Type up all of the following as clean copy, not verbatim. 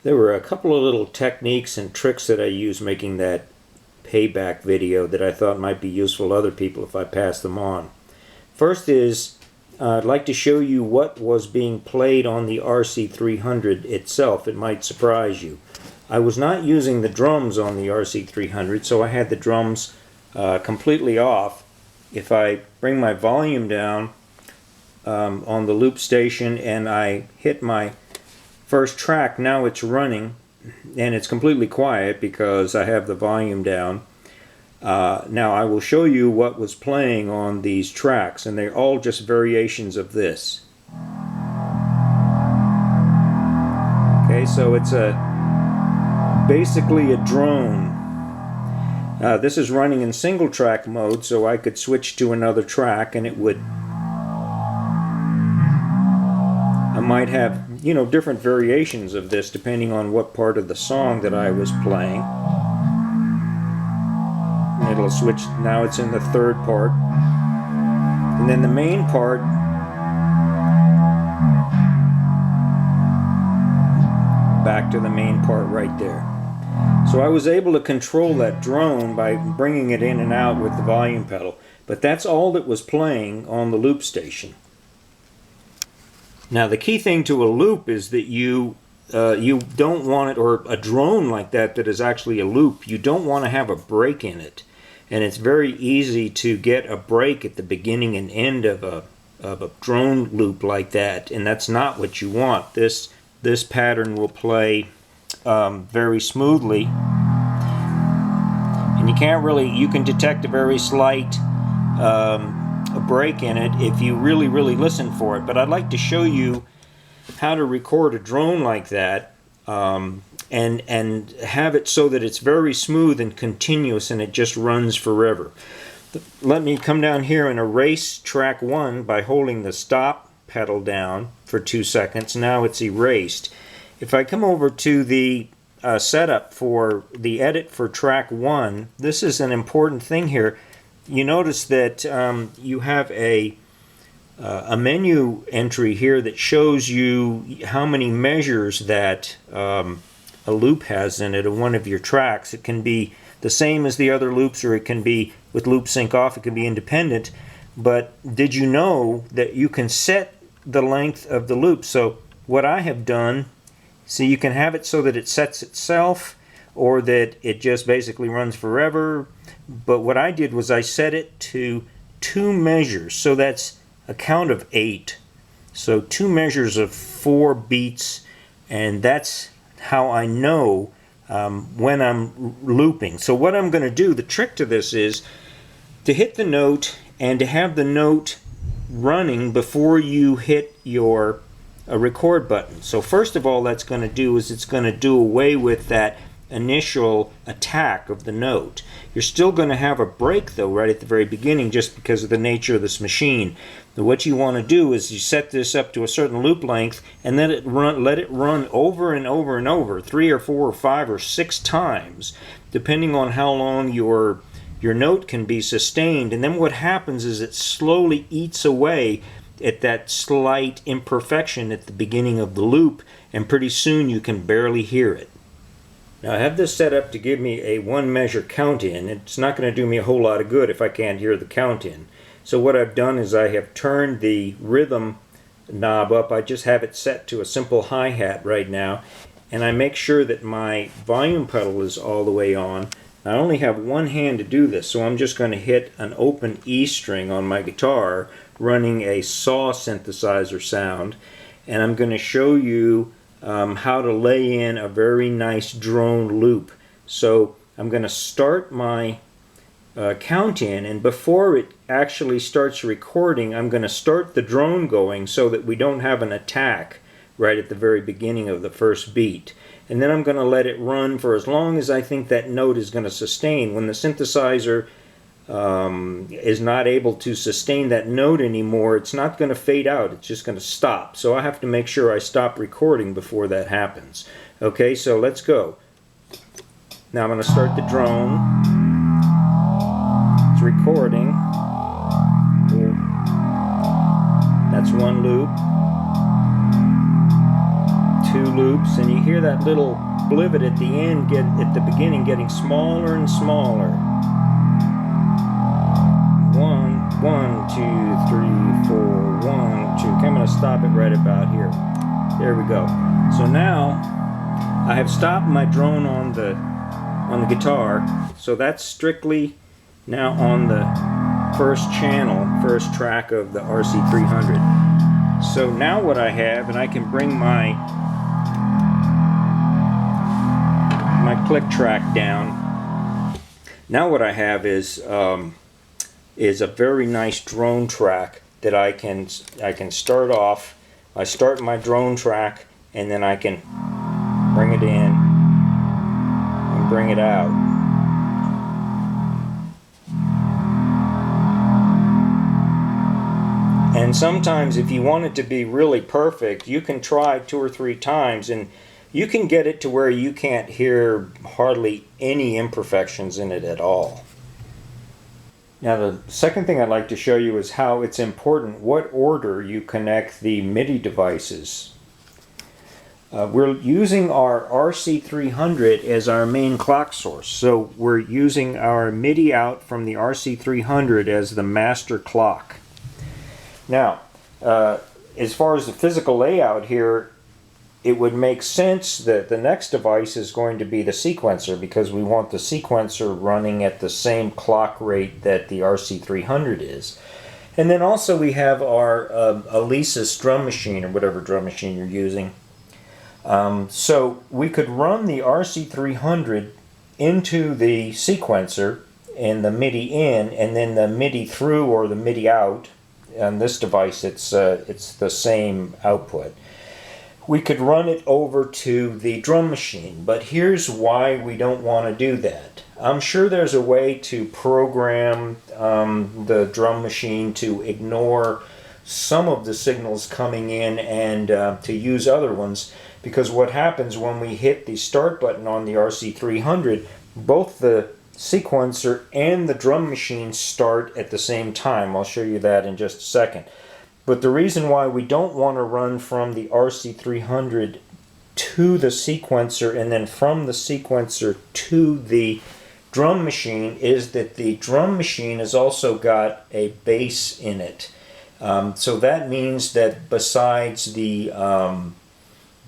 There were a couple of little techniques and tricks that I used making that Payback video that I thought might be useful to other people if I pass them on. First is, I'd like to show you what was being played on the RC300 itself. It might surprise you. I was not using the drums on the RC300, so I had the drums completely off. If I bring my volume down on the loop station and I hit my first track, now it's running and it's completely quiet because I have the volume down. Now I will show you what was playing on these tracks, and they're all just variations of this. Okay, so it's basically a drone. This is running in single track mode, so I could switch to another track and it would, I might have, different variations of this depending on what part of the song that I was playing. It'll switch, now it's in the third part. And then the main part back to the main part right there. So I was able to control that drone by bringing it in and out with the volume pedal. But that's all that was playing on the loop station. Now the key thing to a loop is that you don't want it, or a drone like that is actually a loop, you don't want to have a break in it. And it's very easy to get a break at the beginning and end of a drone loop like that, and that's not what you want. This pattern will play very smoothly, and you can detect a very slight a break in it if you really listen for it. But I'd like to show you how to record a drone like that and have it so that it's very smooth and continuous and it just runs forever. Let me come down here and erase track 1 by holding the stop pedal down for 2 seconds. Now it's erased. If I come over to the setup for the edit for track 1, this is an important thing here. You notice that you have a menu entry here that shows you how many measures that a loop has in it of one of your tracks. It can be the same as the other loops, or it can be with loop sync off, it can be independent. But did you know that you can set the length of the loop? So what I have done, see, you can have it so that it sets itself, or that it just basically runs forever. But what I did was I set it to 2 measures, so that's a count of 8. So 2 measures of 4 beats, and that's how I know when I'm looping. So what I'm going to do, the trick to this is to hit the note and to have the note running before you hit your record button. So first of all, that's going to do is it's going to do away with that initial attack of the note. You're still going to have a break though right at the very beginning, just because of the nature of this machine. But what you want to do is you set this up to a certain loop length and then let it run over and over and over 3 or 4 or 5 or 6 times, depending on how long your note can be sustained. And then what happens is it slowly eats away at that slight imperfection at the beginning of the loop, and pretty soon you can barely hear it. Now I have this set up to give me a 1 measure count in. It's not going to do me a whole lot of good if I can't hear the count in. So what I've done is I have turned the rhythm knob up. I just have it set to a simple hi-hat right now, and I make sure that my volume pedal is all the way on. I only have one hand to do this, so I'm just going to hit an open E string on my guitar running a saw synthesizer sound, and I'm going to show you how to lay in a very nice drone loop. So I'm going to start my count in, and before it actually starts recording, I'm going to start the drone going so that we don't have an attack right at the very beginning of the first beat. And then I'm going to let it run for as long as I think that note is going to sustain. When the synthesizer is not able to sustain that note anymore, it's not going to fade out, it's just going to stop. So I have to make sure I stop recording before that happens. Okay, so let's go. Now I'm going to start the drone. It's recording. That's 1 loop. 2 loops, and you hear that little blivet at the end, at the beginning, getting smaller and smaller. 1, 1, 2, 3, 4, 1, 2. I'm going to stop it right about here. There we go. So now I have stopped my drone on the guitar, so that's strictly now on the first channel, first track of the RC300. So now what I have, and I can bring my click track down. Now what I have is a very nice drone track that I can start off. I start my drone track, and then I can bring it in and bring it out. And sometimes if you want it to be really perfect, you can try 2 or 3 times, and you can get it to where you can't hear hardly any imperfections in it at all. Now the second thing I'd like to show you is how it's important what order you connect the MIDI devices. We're using our RC300 as our main clock source, so we're using our MIDI out from the RC300 as the master clock. Now, as far as the physical layout here, it would make sense that the next device is going to be the sequencer, because we want the sequencer running at the same clock rate that the RC300 is. And then also we have our Alesis drum machine, or whatever drum machine you're using. So we could run the RC300 into the sequencer and the MIDI in, and then the MIDI through or the MIDI out. On this device it's the same output. We could run it over to the drum machine, but here's why we don't want to do that. I'm sure there's a way to program the drum machine to ignore some of the signals coming in and to use other ones, because what happens when we hit the start button on the RC300, both the sequencer and the drum machine start at the same time. I'll show you that in just a second. But the reason why we don't want to run from the RC300 to the sequencer and then from the sequencer to the drum machine is that the drum machine has also got a bass in it. So that means that besides the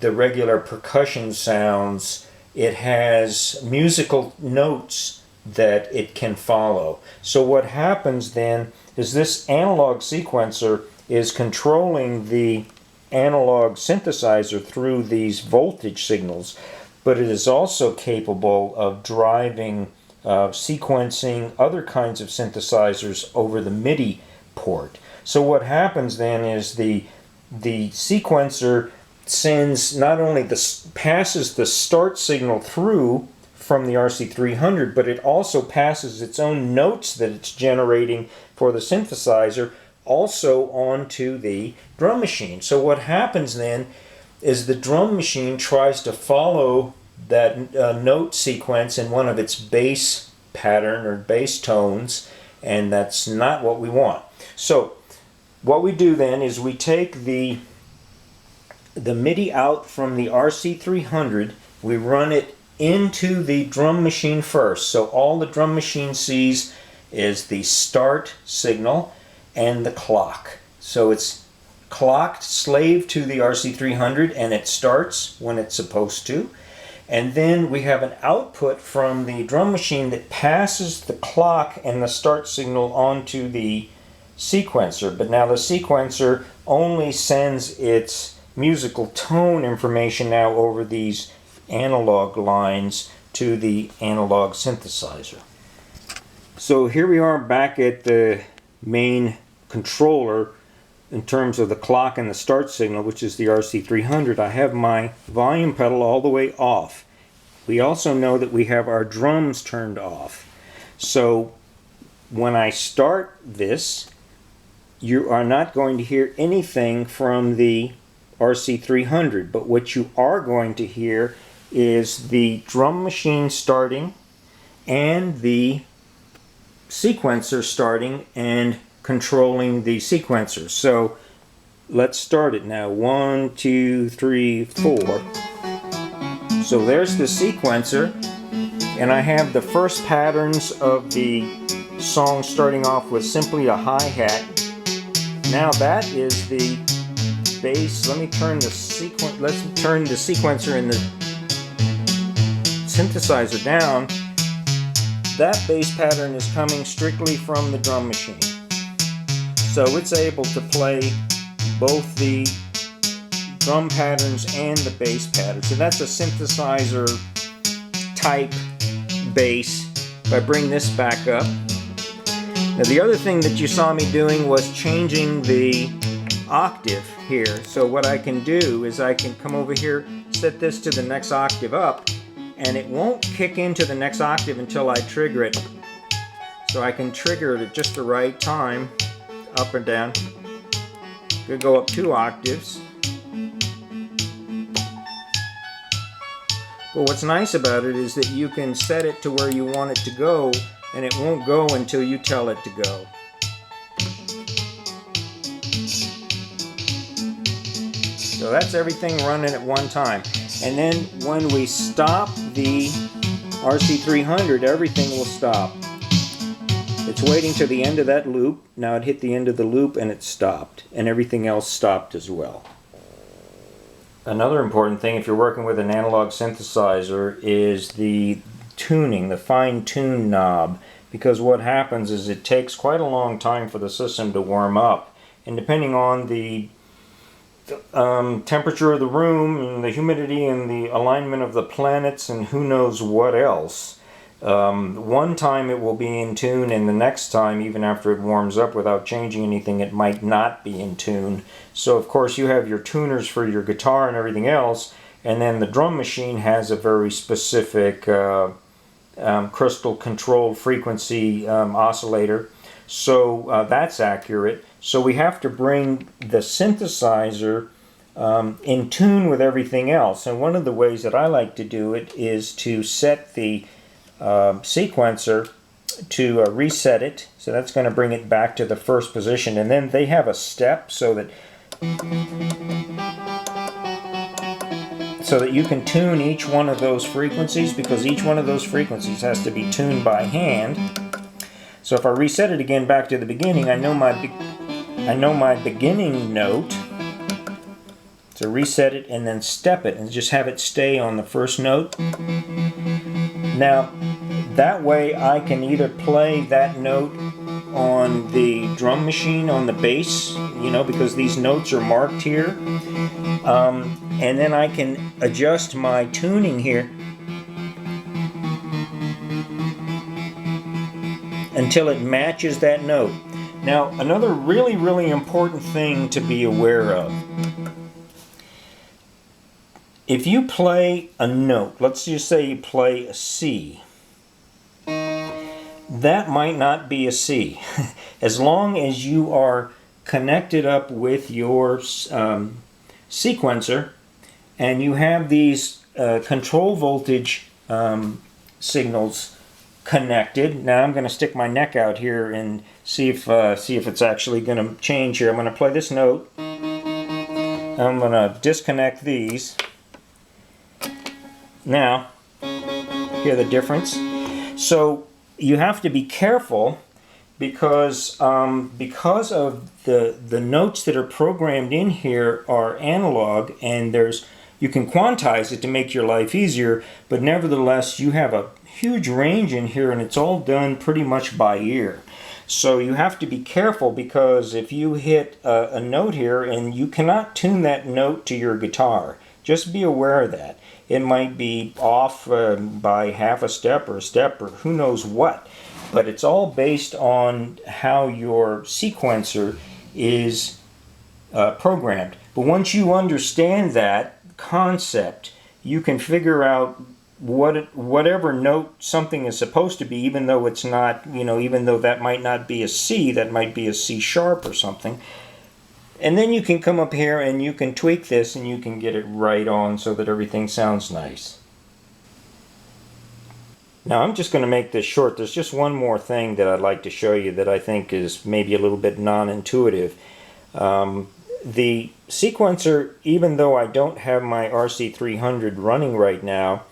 regular percussion sounds, it has musical notes that it can follow. So what happens then is this analog sequencer is controlling the analog synthesizer through these voltage signals, but it is also capable of driving sequencing other kinds of synthesizers over the MIDI port. So what happens then is the sequencer sends not only passes the start signal through from the RC300, but it also passes its own notes that it's generating for the synthesizer also onto the drum machine. So what happens then is the drum machine tries to follow that note sequence in one of its bass pattern or bass tones, and that's not what we want. So what we do then is we take the MIDI out from the RC300, we run it into the drum machine first. So all the drum machine sees is the start signal and the clock. So it's clocked, slave to the RC300, and it starts when it's supposed to. And then we have an output from the drum machine that passes the clock and the start signal onto the sequencer. But now the sequencer only sends its musical tone information now over these analog lines to the analog synthesizer. So here we are back at the main controller in terms of the clock and the start signal, which is the RC300. I have my volume pedal all the way off. We also know that we have our drums turned off. So when I start this, you are not going to hear anything from the RC300, but what you are going to hear is the drum machine starting and the sequencer starting and controlling the sequencer. So let's start it now. 1, 2, 3, 4. So there's the sequencer, and I have the first patterns of the song starting off with simply a hi-hat. Now that is the bass. Let's turn the sequencer and the synthesizer down. That bass pattern is coming strictly from the drum machine. So it's able to play both the drum patterns and the bass pattern. So that's a synthesizer type bass. If I bring this back up. Now the other thing that you saw me doing was changing the octave here. So what I can do is I can come over here, set this to the next octave up, and it won't kick into the next octave until I trigger it. So I can trigger it at just the right time, up or down. Could go up 2 octaves. But what's nice about it is that you can set it to where you want it to go, and it won't go until you tell it to go. So that's everything running at one time. And then when we stop the RC300, everything will stop. It's waiting to the end of that loop. Now it hit the end of the loop and it stopped. And everything else stopped as well. Another important thing if you're working with an analog synthesizer is the tuning, the fine-tune knob. Because what happens is it takes quite a long time for the system to warm up. And depending on the temperature of the room and the humidity and the alignment of the planets and who knows what else, one time it will be in tune, and the next time, even after it warms up without changing anything, it might not be in tune. So of course you have your tuners for your guitar and everything else, and then the drum machine has a very specific crystal controlled frequency oscillator. So that's accurate. So we have to bring the synthesizer in tune with everything else. And one of the ways that I like to do it is to set the sequencer to reset it. So that's going to bring it back to the first position. And then they have a step so that you can tune each one of those frequencies, because each one of those frequencies has to be tuned by hand. So if I reset it again back to the beginning, I know my beginning note. So reset it and then step it and just have it stay on the first note. Now that way I can either play that note on the drum machine on the bass, you know, because these notes are marked here, and then I can adjust my tuning here until it matches that note. Now another really important thing to be aware of: if you play a note, let's just say you play a C, that might not be a C. As long as you are connected up with your sequencer and you have these control voltage signals connected. Now I'm going to stick my neck out here and see if it's actually going to change here. I'm going to play this note. I'm going to disconnect these. Now, hear the difference? So you have to be careful because of the notes that are programmed in here are analog, and you can quantize it to make your life easier, but nevertheless you have a huge range in here, and it's all done pretty much by ear. So you have to be careful, because if you hit a note here and you cannot tune that note to your guitar, just be aware of that. It might be off by half a step or who knows what, but it's all based on how your sequencer is programmed. But once you understand that concept, you can figure out whatever note something is supposed to be, even though it's not, even though that might not be a C, that might be a C sharp or something. And then you can come up here and you can tweak this and you can get it right on so that everything sounds nice. Now I'm just going to make this short. There's just one more thing that I'd like to show you that I think is maybe a little bit non-intuitive. The sequencer, even though I don't have my RC300 running right now,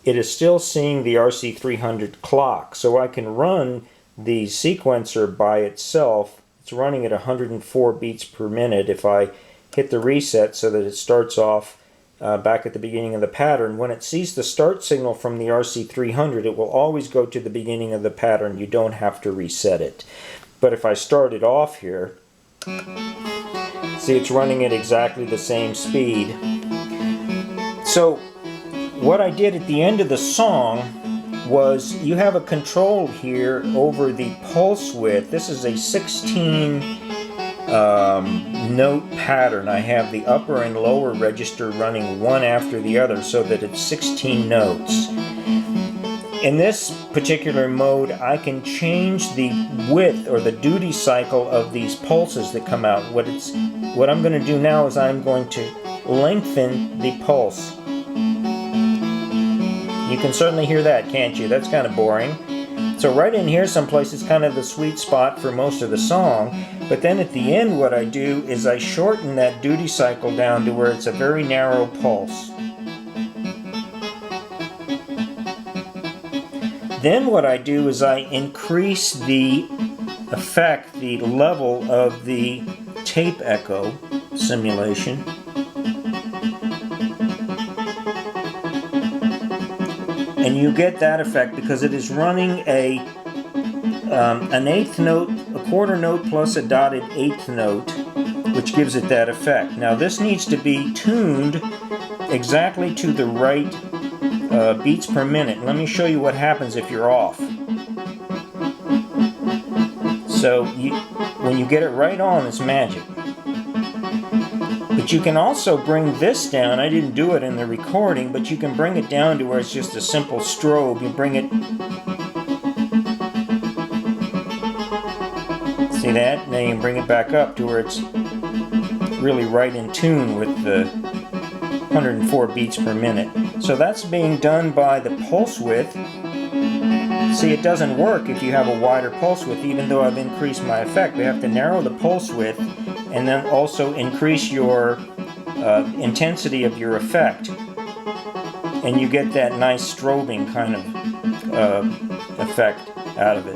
it is still seeing the RC300 clock. So I can run the sequencer by itself. It's running at 104 beats per minute. If I hit the reset so that it starts off back at the beginning of the pattern, when it sees the start signal from the RC300, it will always go to the beginning of the pattern. You don't have to reset it. But if I start it off here, see, it's running at exactly the same speed. So what I did at the end of the song was, you have a control here over the pulse width. This is a 16 note pattern. I have the upper and lower register running one after the other so that it's 16 notes. In this particular mode, I can change the width or the duty cycle of these pulses that come out. What I'm going to do now is I'm going to lengthen the pulse. You can certainly hear that, can't you? That's kind of boring. So right in here someplace is kind of the sweet spot for most of the song, but then at the end what I do is I shorten that duty cycle down to where it's a very narrow pulse. Then what I do is I increase the effect, the level of the tape echo simulation. And you get that effect because it is running an eighth note, a quarter note plus a dotted eighth note, which gives it that effect. Now this needs to be tuned exactly to the right beats per minute. Let me show you what happens if you're off. So when you get it right on, it's magic. But you can also bring this down. I didn't do it in the recording, but you can bring it down to where it's just a simple strobe. You bring it... See that? Now you can bring it back up to where it's really right in tune with the 104 beats per minute. So that's being done by the pulse width. See, it doesn't work if you have a wider pulse width, even though I've increased my effect. We have to narrow the pulse width and then also increase your intensity of your effect. And you get that nice strobing kind of effect out of it.